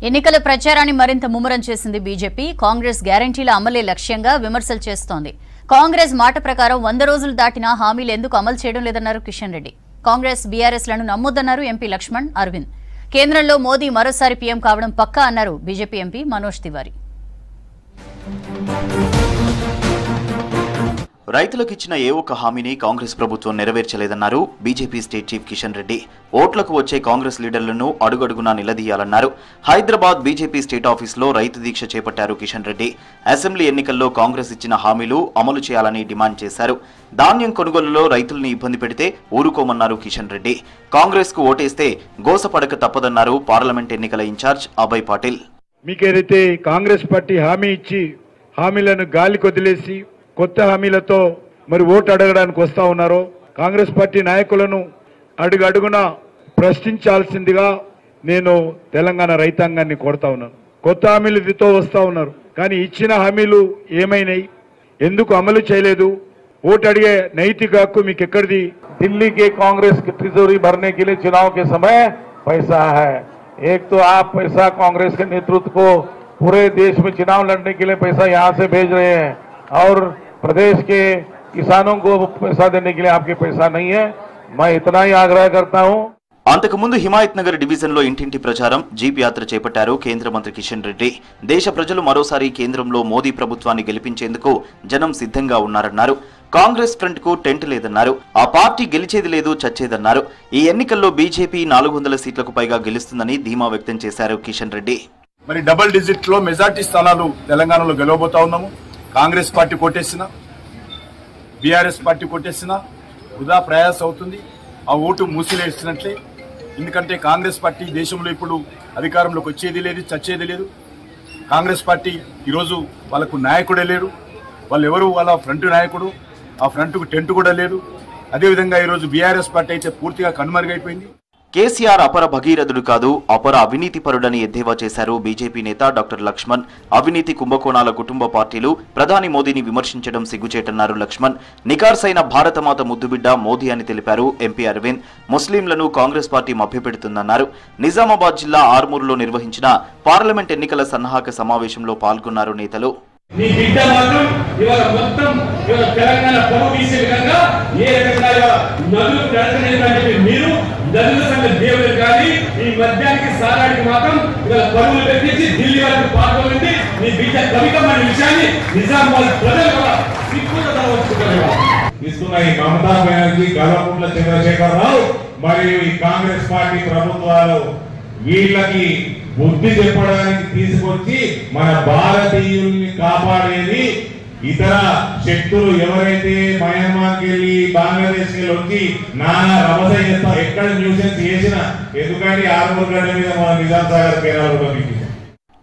ఎన్నికల ప్రచారాన్ని మరింత ముమ్మరం చేసింది బీజేపీ. కాంగ్రెస్ గ్యారంటీల అమలే లక్ష్యంగా విమర్శలు చేస్తోంది. కాంగ్రెస్ మాట ప్రకారం 100 రోజులు దాటినా హామీలు ఎందుకు అమలు చేయడం లేదన్నారు కిషన్ రెడ్డి. కాంగ్రెస్ బీఆర్ఎస్లను నమ్మొద్దన్నారు ఎంపీ లక్ష్మణ్, అరవింద్. కేంద్రంలో మోదీ మరోసారి పీఎం కావడం పక్కా అన్నారు బీజేపీ ఎంపీ మనోజ్ తివారీ. రైతులకు ఇచ్చిన ఏ ఒక్క హామీని కాంగ్రెస్ ప్రభుత్వం నెరవేర్చలేదన్నారు BJP state chief Kishan Reddy. ఓట్లకు వచ్చే కాంగ్రెస్ లీడర్లను అడుగడుగునా నిలదీయాలన్నారు. హైదరాబాద్ బీజేపీ స్టేట్ ఆఫీసులో రైతు దీక్ష చేపట్టారు కిషన్ రెడ్డి. అసెంబ్లీ ఎన్నికల్లో కాంగ్రెస్ ఇచ్చిన హామీలు అమలు చేయాలని డిమాండ్ చేశారు. ధాన్యం కొనుగోలులో రైతుల్ని ఇబ్బంది పెడితే ఊరుకోమన్నారు కిషన్ రెడ్డి. కాంగ్రెస్ కు ఓటేస్తే గోసపడక తప్పదన్నారు పార్లమెంట్ ఎన్నికల ఇన్ఛార్జ్ అభయ్ పాటిల్. మీకేదైతే కాంగ్రెస్ పార్టీ హామీ ఇచ్చి హామీలను గాలి కొదిలేసి కొత్త హామీలతో మరి ఓటు అడగడానికి వస్తా ఉన్నారో కాంగ్రెస్ పార్టీ నాయకులను అడుగడుగున ప్రశ్నించాల్సిందిగా నేను తెలంగాణ రైతాంగాన్ని కోరుతా ఉన్నాను. కొత్త హామీలతో వస్తా ఉన్నారు, కానీ ఇచ్చిన హామీలు ఏమైనాయి, ఎందుకు అమలు చేయలేదు, ఓటు అడిగే నైతిక హక్కు మీకు ఎక్కడిది? दिल्ली के कांग्रेस की तिजोरी भरने के लिए चुनाव के समय पैसा है। एक तो आप पैसा कांग्रेस के नेतृत्व को पूरे देश में चुनाव लड़ने के लिए पैसा यहाँ से भेज रहे हैं और प्रदेश के किसानों को पैसा देने के लिए आपके पैसा नहीं है। मैं इतना ही आग्रह करता हूँ. అంతకుముందు హిమాయత్ నగర్ డివిజన్లో ఇంటింటి ప్రచారం, జీప్ యాత్ర చేపట్టారు కేంద్ర మంత్రి కిషన్ రెడ్డి. దేశ ప్రజలు మరోసారి కేంద్రంలో మోదీ ప్రభుత్వాన్ని గెలిపించేందుకు జనం సిద్ధంగా ఉన్నారన్నారు. కాంగ్రెస్ ఫ్రంట్ కు టెంట్ లేదన్నారు. ఆ పార్టీ గెలిచేది లేదు, చచ్చేదన్నారు. ఈ ఎన్నికల్లో బీజేపీ 400 సీట్లకు పైగా గెలుస్తుందని ధీమా వ్యక్తం చేశారు కిషన్ రెడ్డి. మరి డబుల్ డిజిట్ లో మెజార్టీ స్థానాలు తెలంగాణలో గెలవబోతా ఉన్నాము. కాంగ్రెస్ పార్టీ కొట్టేసిన, బీఆర్ఎస్ పార్టీ కొట్టేసిన వృధా ప్రయాస అవుతుంది. ఆ ఓటు మూసివేసినట్లే. ఎందుకంటే కాంగ్రెస్ పార్టీ దేశంలో ఇప్పుడు అధికారంలోకి వచ్చేది లేదు, చచ్చేది లేదు. కాంగ్రెస్ పార్టీ ఈరోజు వాళ్ళకు నాయకుడే లేరు. వాళ్ళు ఎవరు? వాళ్ళ ఫ్రంట్ నాయకుడు. ఆ ఫ్రంట్కు టెంట్ కూడా లేదు. అదేవిధంగా ఈరోజు బీఆర్ఎస్ పార్టీ అయితే పూర్తిగా కనుమరుగైపోయింది. కేసీఆర్ అపర భగీరథుడు కాదు, అపర అవినీతి పరుడని ఎద్దేవా చేశారు బీజేపీ నేత డాక్టర్ లక్ష్మణ్. అవినీతి కుంభకోణాల కుటుంబ పార్టీలు ప్రధాని మోదీని విమర్శించడం సిగ్గుచేటన్నారు లక్ష్మణ్. నికార్సైన భారతమాత ముద్దుబిడ్డ మోదీ అని తెలిపారు ఎంపీ అరవింద్. ముస్లింలను కాంగ్రెస్ పార్టీ మభ్యపెడుతుందన్నారు. నిజామాబాద్ జిల్లా ఆర్మూరులో నిర్వహించిన పార్లమెంట్ ఎన్నికల సన్నాహక సమావేశంలో పాల్గొన్నారు నేతలు. నీ బిడ్డ మాత్రం ఇవాళ మొత్తం తెలంగాణ పరువు తీసే విధంగా ఏ రకంగా నదులు ప్రయత్నించాలని మీరు నదుల సంగ దేవుడు కానీ ఈ మద్యానికి సారానికి మాత్రం ఇవాళ పరువులు పెట్టించి ఢిల్లీ వరకు పాల్గొంది. నీ బిడ్డ కవితమైన విషయాన్ని నిజామాబాద్ ప్రజలు కూడా సిగ్గుగా వచ్చుకుంటారు. ఇస్తున్న ఈ మమతా బెనర్జీ, కల్వకుంట్ల చంద్రశేఖరరావు మరియు ఈ కాంగ్రెస్ పార్టీ ప్రభుత్వాలు వీళ్ళకి బుద్ధి చెప్పడానికి తీసుకొచ్చి మన భారతీయుల్ని కాపాడేది ఇతర శక్తులు ఎవరైతే మయన్మార్కి వెళ్ళి బంగ్లాదేశ్కి వెళ్ళి వచ్చి నానా రభస చేస్తా ఎక్కడ న్యూసెన్స్ చేసినా, ఎందుకంటే ఆర్మూర్ గడ్డ మీద మన నిజాం సాగర్ కేరళ కూడా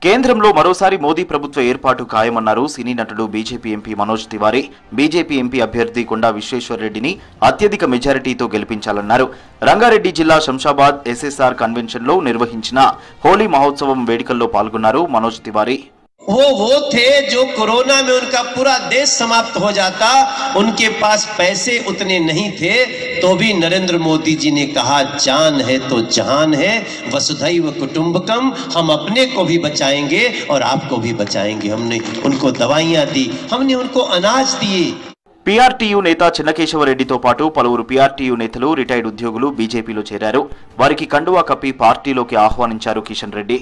కేంద్రంలో మరోసారి మోదీ ప్రభుత్వ ఏర్పాటు ఖాయమన్నారు సినీ నటుడు BJP MP Manoj Tiwari. BJP MP అభ్యర్థి కొండా విశ్వేశ్వర్ రెడ్డిని అత్యధిక మెజారిటీతో గెలిపించాలన్నారు. రంగారెడ్డి జిల్లా శంషాబాద్ ఎస్ఎస్ఆర్ కన్వెన్షన్ లో నిర్వహించిన హోలీ మహోత్సవం వేడుకల్లో పాల్గొన్నారు మనోజ్ తివారీ. वो थे जो कोरोना में उनका पूरा देश समाप्त हो जाता, उनके पास पैसे उतने नहीं थे, तो भी नरेंद्र मोदी जी ने कहा जान है तो जहान है, वसुधैव कुटुंबकम, हम अपने को भी बचाएंगे और आपको भी बचाएंगे. हमने उनको दवाइयां दी, हमने उनको अनाज दिए. పీఆర్టీయూ నేత చిన్నకేశవరెడ్డితో పాటు పలువురు పీఆర్టీయూ నేతలు, రిటైర్డ్ ఉద్యోగులు బీజేపీలో చేరారు. వారికి కండువా కప్పి పార్టీలోకి ఆహ్వానించారు కిషన్ రెడ్డి.